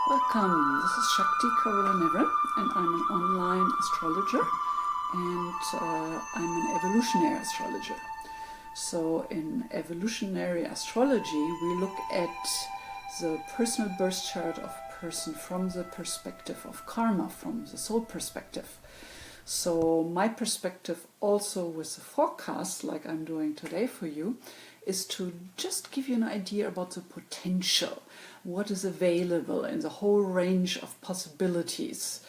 Welcome, this is Shakti Kavala, and I'm an online astrologer, and I'm an evolutionary astrologer. So in evolutionary astrology, we look at the personal birth chart of a person from the perspective of karma, from the soul perspective. So my perspective also with the forecast, like I'm doing today for you, is to just give you an idea about the potential, what is available in the whole range of possibilities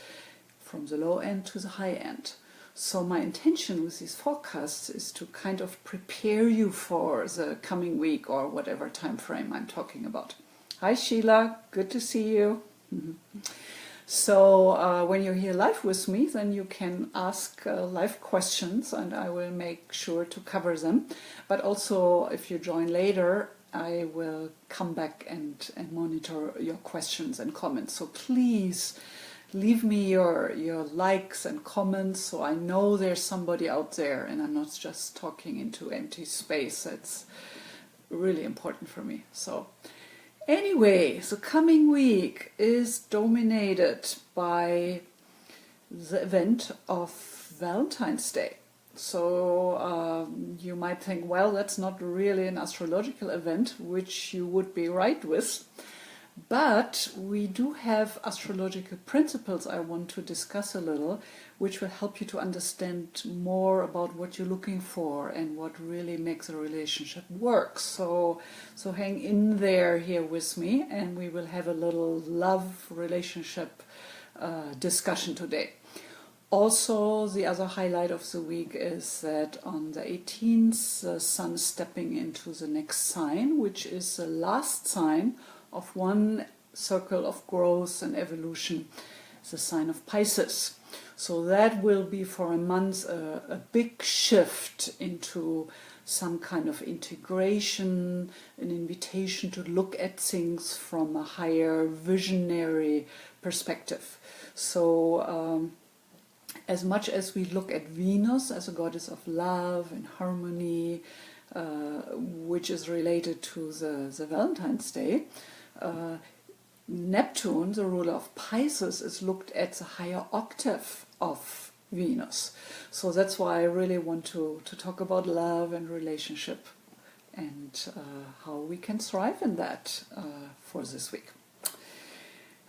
from the low end to the high end. So my intention with these forecasts is to kind of prepare you for the coming week or whatever time frame I'm talking about. Hi Sheila, good to see you. So when you're here live with me, then you can ask live questions and I will make sure to cover them. But also if you join later, I will come back and monitor your questions and comments. So please leave me your likes and comments so I know there's somebody out there and I'm not just talking into empty space. That's really important for me. So anyway, the coming week is dominated by the event of Valentine's Day. So you might think, well, that's not really an astrological event, which you would be right with. But we do have astrological principles I want to discuss a little, which will help you to understand more about what you're looking for and what really makes a relationship work. So hang in there here with me and we will have a little love relationship discussion today. Also, the other highlight of the week is that on the 18th, the Sun is stepping into the next sign, which is the last sign of one circle of growth and evolution, the sign of Pisces. So that will be for a month a big shift into some kind of integration, an invitation to look at things from a higher visionary perspective. So as much as we look at Venus as a goddess of love and harmony, which is related to the Valentine's Day, Neptune, the ruler of Pisces, is looked at the higher octave of Venus. So that's why I really want to talk about love and relationship and how we can thrive in that for this week.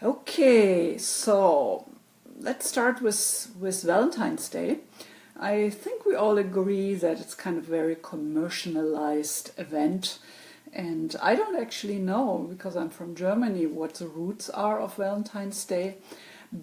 Okay, so let's start with Valentine's Day. I think we all agree that it's kind of a very commercialized event. And I don't actually know, because I'm from Germany, what the roots are of Valentine's Day.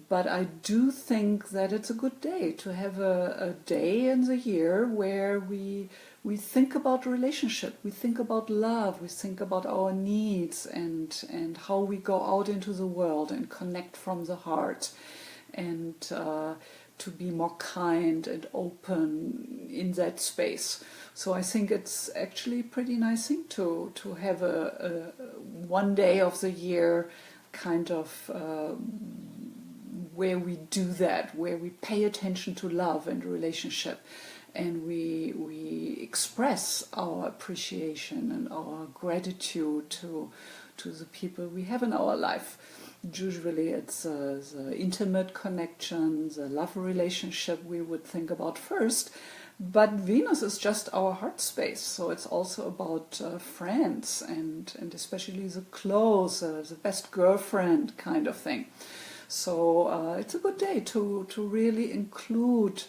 But I do think that it's a good day to have a day in the year where we think about relationship, we think about love, we think about our needs and how we go out into the world and connect from the heart. And to be more kind and open in that space. So I think it's actually a pretty nice thing to have a one day of the year kind of where we do that, where we pay attention to love and relationship and we express our appreciation and our gratitude to the people we have in our life. Usually it's the intimate connection, the love relationship we would think about first. But Venus is just our heart space, so it's also about friends and especially the close, the best girlfriend kind of thing. So it's a good day to really include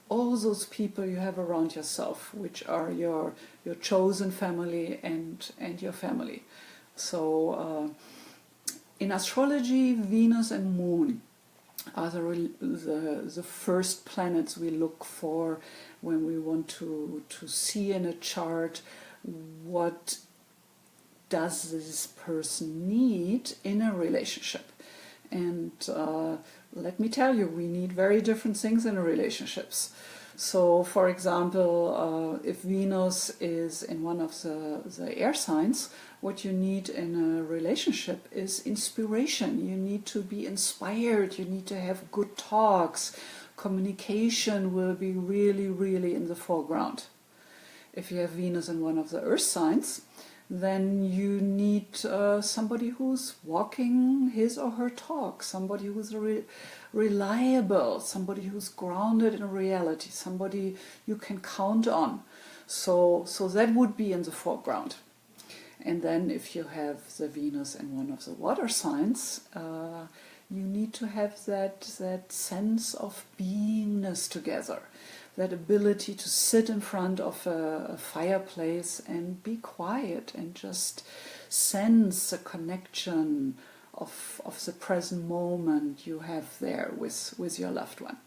all those people you have around yourself, which are your chosen family and your family. So in astrology, Venus and Moon are the first planets we look for when we want to see in a chart what does this person need in a relationship. And let me tell you, we need very different things in relationships. So, for example, if Venus is in one of the air signs, what you need in a relationship is inspiration. You need to be inspired. You need to have good talks. Communication will be really, really in the foreground. If you have Venus in one of the earth signs, then you need somebody who's walking his or her talk, somebody who's reliable, somebody who's grounded in reality, somebody you can count on. So that would be in the foreground. And then if you have the Venus in one of the water signs, you need to have that sense of beingness together, that ability to sit in front of a fireplace and be quiet and just sense the connection of the present moment you have there with your loved one.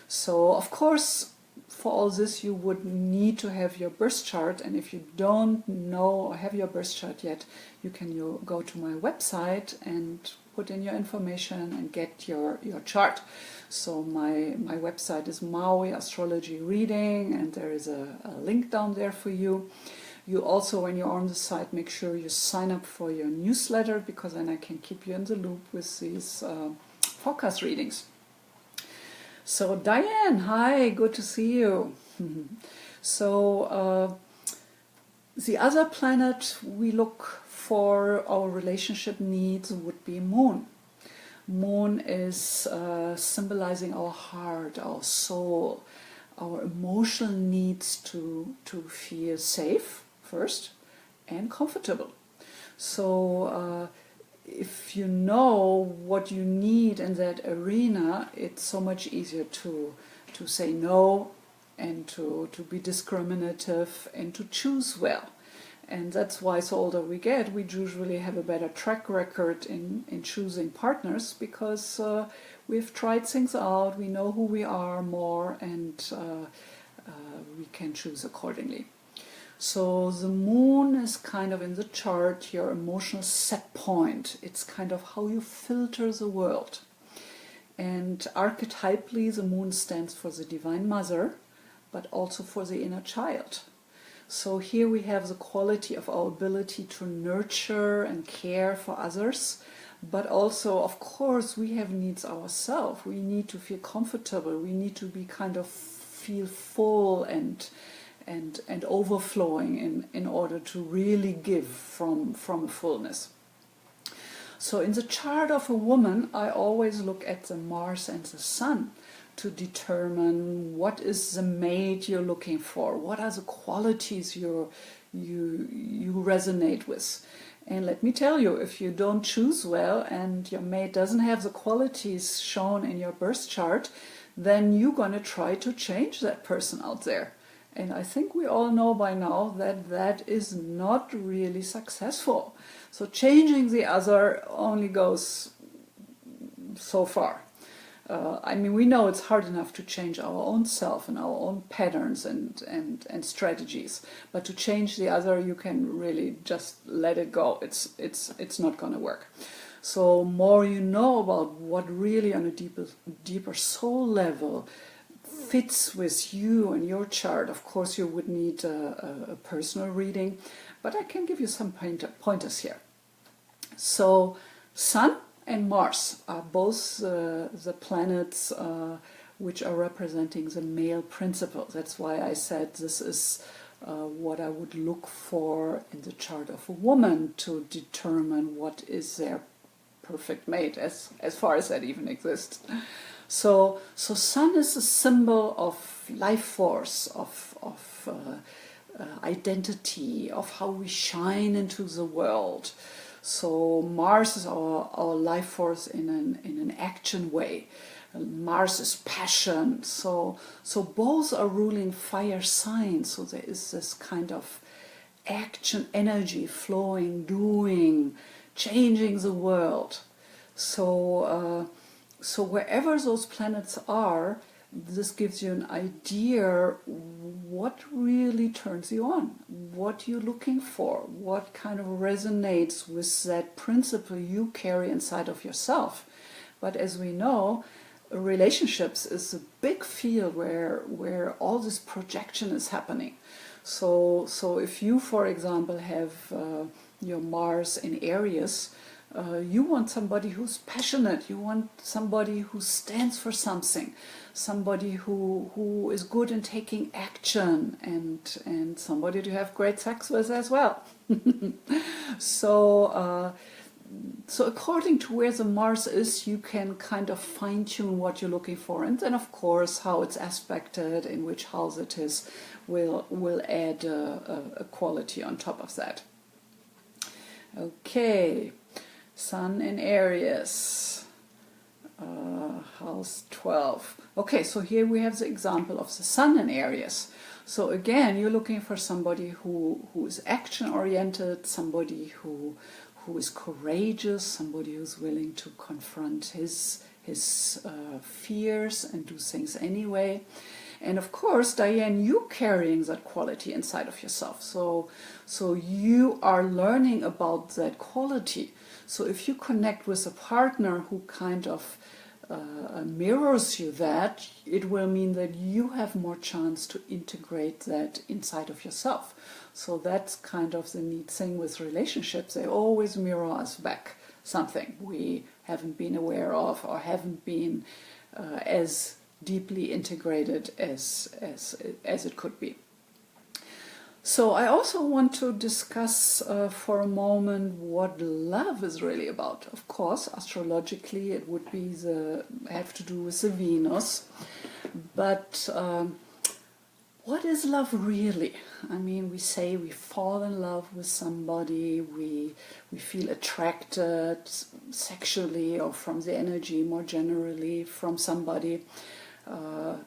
So of course, for all this you would need to have your birth chart, and if you don't know or have your birth chart yet, you can go to my website and put in your information and get your chart. So my website is Maui Astrology Reading, and there is a link down there for you. You also, when you're on the site, make sure you sign up for your newsletter, because then I can keep you in the loop with these forecast readings. So Diane, hi, good to see you. So the other planet we look for our relationship needs would be Moon. Moon is symbolizing our heart, our soul, our emotional needs to feel safe first and comfortable. So if you know what you need in that arena, it's so much easier to say no, and to be discriminative, and to choose well. And that's why, the older we get, we usually have a better track record in choosing partners, because we've tried things out, we know who we are more, and we can choose accordingly. So the Moon is kind of in the chart your emotional set point. It's kind of how you filter the world. And archetypally, the Moon stands for the Divine Mother, but also for the inner child. So here we have the quality of our ability to nurture and care for others, but also, of course, we have needs ourselves. We need to feel comfortable. We need to be kind of feel full and overflowing in order to really give from a fullness. So in the chart of a woman, I always look at the Mars and the Sun to determine what is the mate you're looking for, what are the qualities you resonate with. And let me tell you, if you don't choose well and your mate doesn't have the qualities shown in your birth chart, then you're going to try to change that person out there. And I think we all know by now that that is not really successful. So changing the other only goes so far. I mean, we know it's hard enough to change our own self and our own patterns and strategies. But to change the other, you can really just let it go. It's not going to work. So more you know about what really on a deeper soul level fits with you and your chart. Of course, you would need a personal reading, but I can give you some pointers here. So Sun and Mars are both the planets which are representing the male principle. That's why I said this is what I would look for in the chart of a woman to determine what is their perfect mate, as far as that even exists. So Sun is a symbol of life force, of identity, of how we shine into the world. So Mars is our life force in an action way. Mars is passion. So both are ruling fire signs. So there is this kind of action energy flowing, doing, changing the world. So wherever those planets are, this gives you an idea what really turns you on, what you're looking for, what kind of resonates with that principle you carry inside of yourself. But as we know, relationships is a big field where all this projection is happening. So if you, for example, have your Mars in Aries, You want somebody who's passionate. You want somebody who stands for something, somebody who is good in taking action, and somebody to have great sex with as well. So according to where the Mars is, you can kind of fine-tune what you're looking for, and then of course how it's aspected, in which house it is, will add a quality on top of that. Okay, Sun in Aries, house 12. Okay, so here we have the example of the Sun in Aries. So again, you're looking for somebody who is action-oriented, somebody who is courageous, somebody who's willing to confront his fears and do things anyway. And of course, Diane, you're carrying that quality inside of yourself. So you are learning about that quality. So if you connect with a partner who kind of mirrors you that, it will mean that you have more chance to integrate that inside of yourself. So that's kind of the neat thing with relationships. They always mirror us back something we haven't been aware of or haven't been as deeply integrated as it could be. So I also want to discuss for a moment what love is really about. Of course, astrologically it would be have to do with the Venus, but what is love really? I mean, we say we fall in love with somebody, we feel attracted sexually or from the energy more generally from somebody. And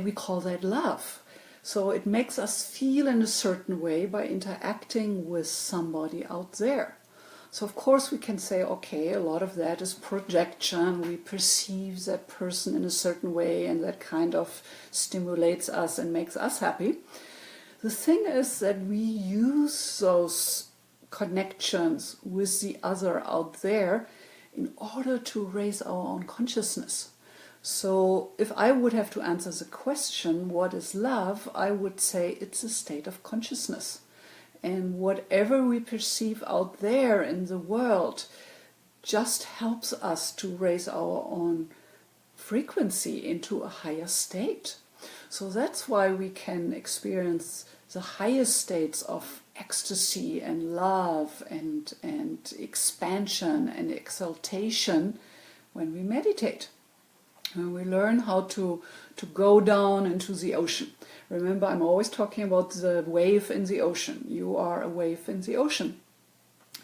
we call that love. So it makes us feel in a certain way by interacting with somebody out there. So of course we can say, okay, a lot of that is projection. We perceive that person in a certain way and that kind of stimulates us and makes us happy. The thing is that we use those connections with the other out there in order to raise our own consciousness. So if I would have to answer the question, what is love, I would say it's a state of consciousness. And whatever we perceive out there in the world just helps us to raise our own frequency into a higher state. So that's why we can experience the highest states of ecstasy and love and expansion and exaltation when we meditate. When we learn how to go down into the ocean. Remember, I'm always talking about the wave in the ocean. You are a wave in the ocean.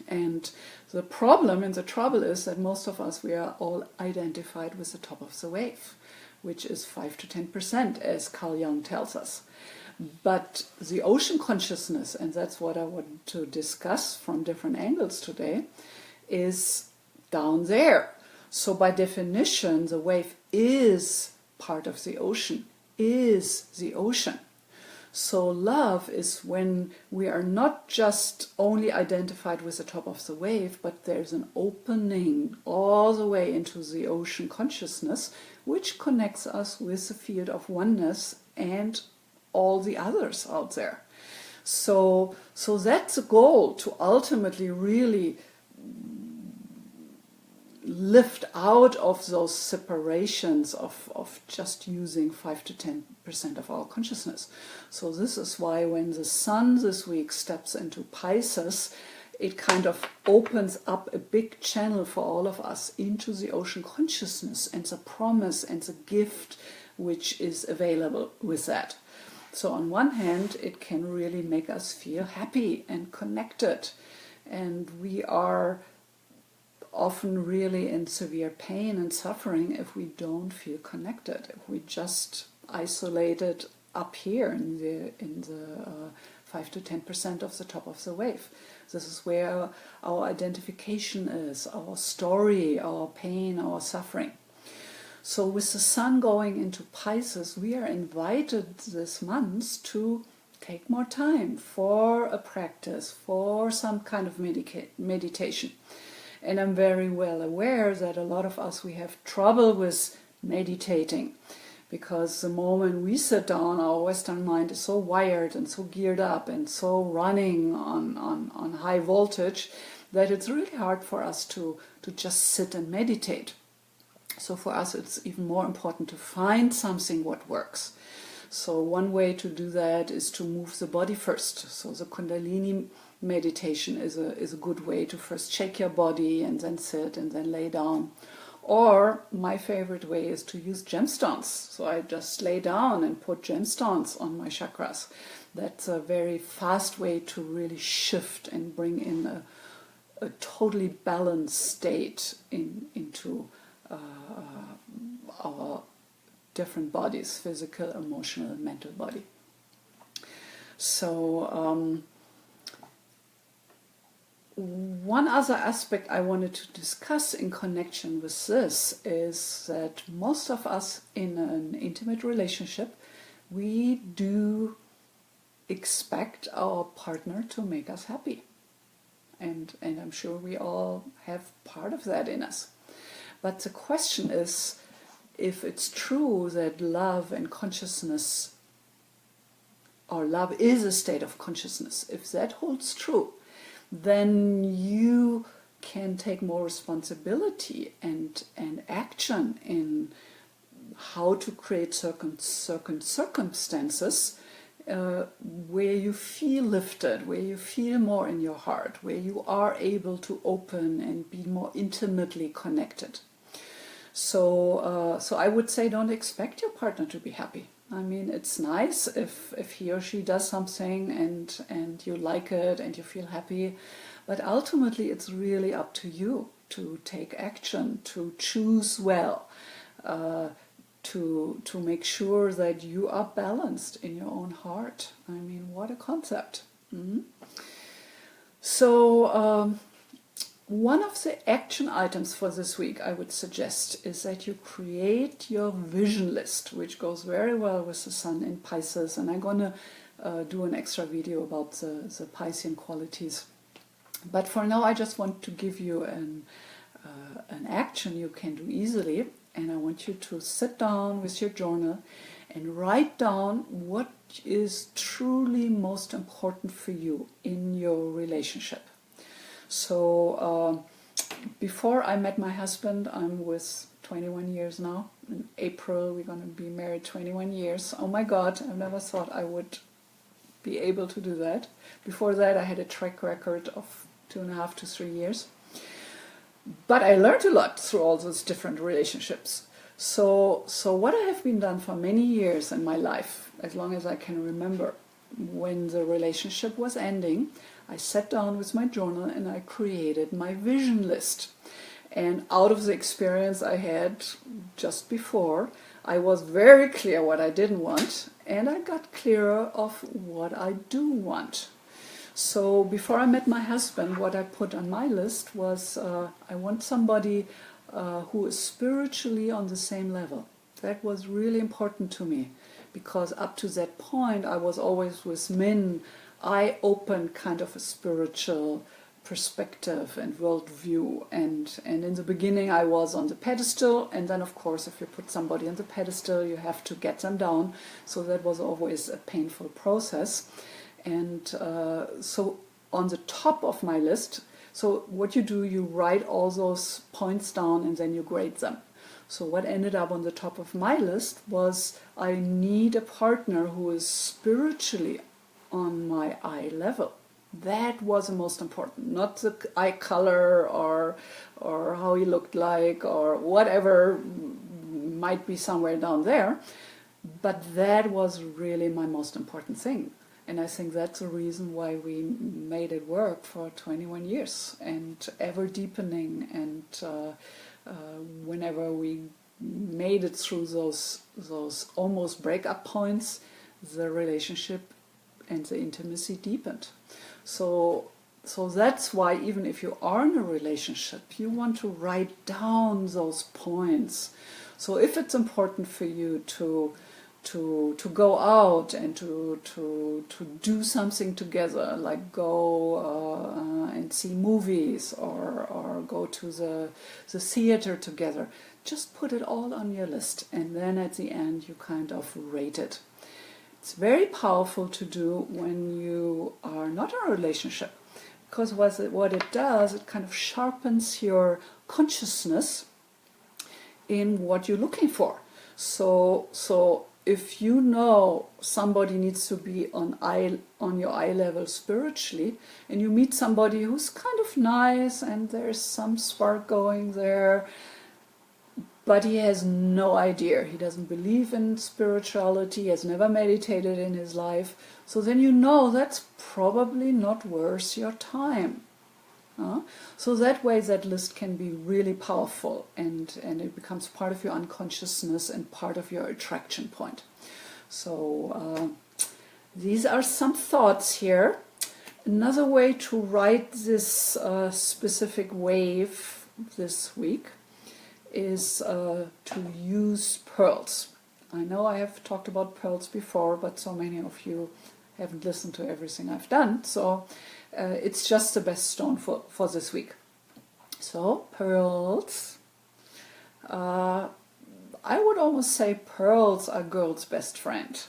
And the problem and the trouble is that most of us, we are all identified with the top of the wave, which is 5 to 10%, as Carl Jung tells us. But the ocean consciousness, and that's what I want to discuss from different angles today, is down there. So by definition, the wave is part of the ocean, is the ocean. So love is when we are not just only identified with the top of the wave, but there's an opening all the way into the ocean consciousness, which connects us with the field of oneness and all the others out there. So that's the goal, to ultimately really lift out of those separations of just using 5 to 10% of our consciousness. So this is why when the Sun this week steps into Pisces, it kind of opens up a big channel for all of us into the ocean consciousness and the promise and the gift which is available with that. So on one hand, it can really make us feel happy and connected, and we are often really in severe pain and suffering if we don't feel connected, if we just isolated up here in the 5 to 10% of the top of the wave. This is where our identification is, our story, our pain, our suffering. So with the Sun going into Pisces, we are invited this month to take more time for a practice, for some kind of meditation. And I'm very well aware that a lot of us, we have trouble with meditating, because the moment we sit down, our Western mind is so wired and so geared up and so running on high voltage that it's really hard for us to just sit and meditate. So for us it's even more important to find something what works. So one way to do that is to move the body first. So the Kundalini meditation is a good way to first shake your body and then sit and then lay down. Or my favorite way is to use gemstones. So I just lay down and put gemstones on my chakras. That's a very fast way to really shift and bring in a totally balanced state into our different bodies, physical, emotional, and mental body. So one other aspect I wanted to discuss in connection with this is that most of us in an intimate relationship, we do expect our partner to make us happy. And I'm sure we all have part of that in us. But the question is, if it's true that love and consciousness, or love is a state of consciousness, if that holds true, then you can take more responsibility and action in how to create certain circumstances where you feel lifted, where you feel more in your heart, where you are able to open and be more intimately connected. So I would say don't expect your partner to be happy. I mean, it's nice if he or she does something and you like it and you feel happy, but ultimately it's really up to you to take action, to choose well, to make sure that you are balanced in your own heart. I mean, what a concept. Mm-hmm. So one of the action items for this week I would suggest is that you create your vision list, which goes very well with the sun in Pisces, and I'm going to do an extra video about the Piscean qualities. But for now I just want to give you an action you can do easily, and I want you to sit down with your journal and write down what is truly most important for you in your relationship. So before I met my husband, I'm with 21 years now. In April we're going to be married 21 years. Oh my God, I never thought I would be able to do that. Before that I had a track record of 2.5 to 3 years. But I learned a lot through all those different relationships. So what I have been done for many years in my life, as long as I can remember, when the relationship was ending, I sat down with my journal and I created my vision list. And out of the experience I had just before, I was very clear what I didn't want, and I got clearer of what I do want. So before I met my husband, what I put on my list was I want somebody who is spiritually on the same level. That was really important to me, because up to that point I was always with men. I opened kind of a spiritual perspective and worldview, and in the beginning I was on the pedestal, and then of course if you put somebody on the pedestal you have to get them down, so that was always a painful process. And so on the top of my list, so what you do, you write all those points down and then you grade them. So what ended up on the top of my list was I need a partner who is spiritually on my eye level. That was the most important, not the eye color or how he looked like or whatever might be somewhere down there, but that was really my most important thing. And I think that's the reason why we made it work for 21 years and ever deepening. And whenever we made it through those almost breakup points, the relationship and the intimacy deepened. So that's why even if you are in a relationship, you want to write down those points. So if it's important for you to go out and to do something together, like go and see movies or go to the theater together, just put it all on your list, and then at the end you kind of rate it. It's very powerful to do when you are not in a relationship, because what it does, it kind of sharpens your consciousness in what you're looking for. So if you know somebody needs to be on your eye level spiritually, and you meet somebody who's kind of nice and there's some spark going there, but he has no idea, he doesn't believe in spirituality, he has never meditated in his life, so then you know that's probably not worth your time. So that way that list can be really powerful, and it becomes part of your unconsciousness and part of your attraction point. So these are some thoughts here. Another way to write this specific wave this week is to use pearls. I know I have talked about pearls before, but so many of you haven't listened to everything I've done, so it's just the best stone for this week. So pearls, I would almost say pearls are girl's best friend.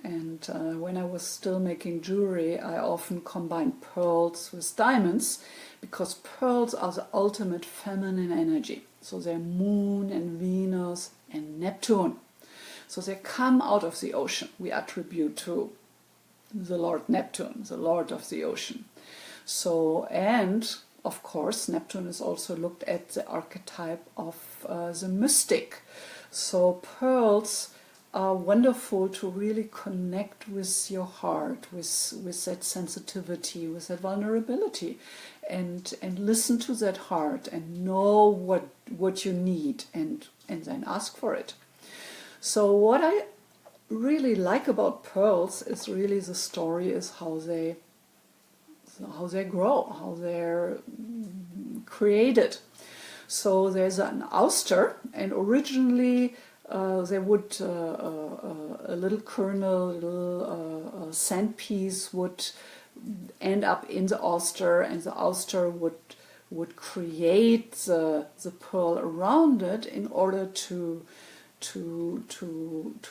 And when I was still making jewelry, I often combined pearls with diamonds, because pearls are the ultimate feminine energy. So they're Moon and Venus and Neptune. So they come out of the ocean. We attribute to the Lord Neptune, the Lord of the ocean. So, and of course, Neptune is also looked at the archetype of the mystic. So pearls are wonderful to really connect with your heart, with that sensitivity, with that vulnerability, and listen to that heart and know what you need, and then ask for it. So what I really like about pearls is really the story is how they grow, how they're created. So there's an oyster, and originally they would a little kernel, a little sand piece would end up in the oyster, and the oyster would create the pearl around it in order to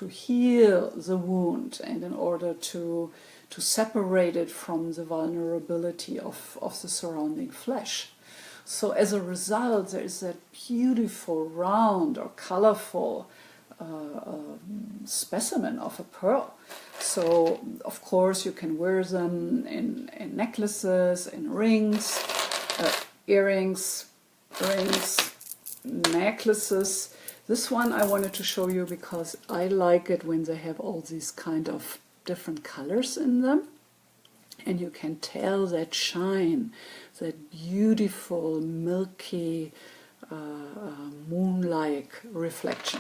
heal the wound, and in order to separate it from the vulnerability of the surrounding flesh. So as a result, there is that beautiful, round or colorful specimen of a pearl. So of course you can wear them in necklaces, in rings, earrings, rings, necklaces. This one I wanted to show you because I like it when they have all these kind of different colors in them, and you can tell that shine, that beautiful milky moon-like reflection.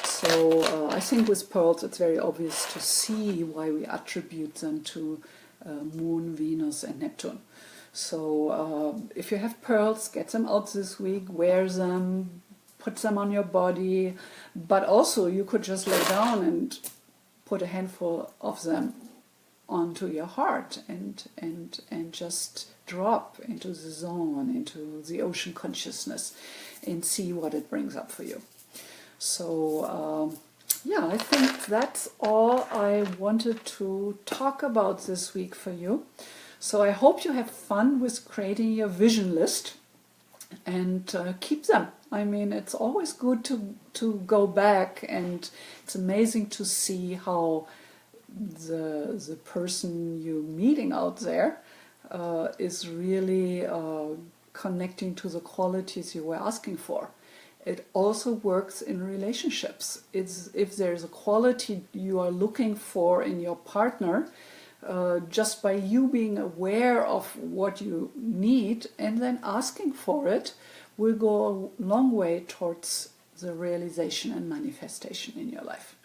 So I think with pearls it's very obvious to see why we attribute them to Moon, Venus and Neptune. So if you have pearls, get them out this week, wear them, put them on your body, but also you could just lay down and put a handful of them onto your heart and just drop into the zone, into the ocean consciousness, and see what it brings up for you. So yeah, I think that's all I wanted to talk about this week for you. So I hope you have fun with creating your vision list, and keep them. I mean, it's always good to go back, and it's amazing to see how the person you're meeting out there is really connecting to the qualities you were asking for. It also works in relationships. If there's a quality you are looking for in your partner, just by you being aware of what you need and then asking for it, will go a long way towards the realization and manifestation in your life.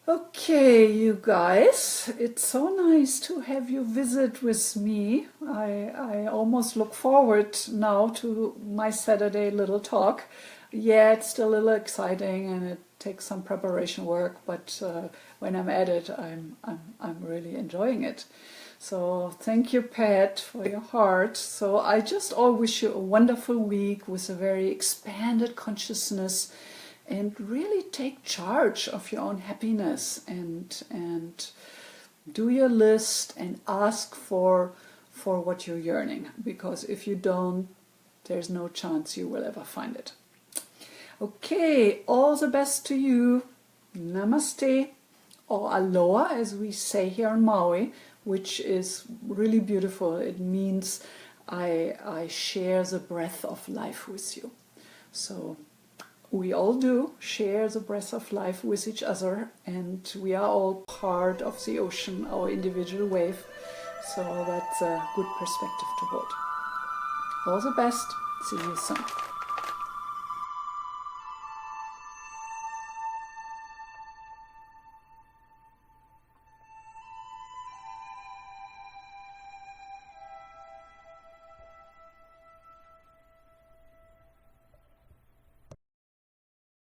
Okay, you guys, it's so nice to have you visit with me. I almost look forward now to my Saturday little talk. Yeah, it's still a little exciting and it takes some preparation work, but when I'm at it, I'm really enjoying it. So thank you, Pat, for your heart. So I just all wish you a wonderful week with a very expanded consciousness, and really take charge of your own happiness, and do your list and ask for for what you're yearning, because if you don't, there's no chance you will ever find it. Okay, all the best to you. Namaste, or aloha as we say here in Maui, which is really beautiful. It means I share the breath of life with you. So we all do share the breath of life with each other, and we are all part of the ocean, our individual wave. So that's a good perspective to hold. All the best. See you soon.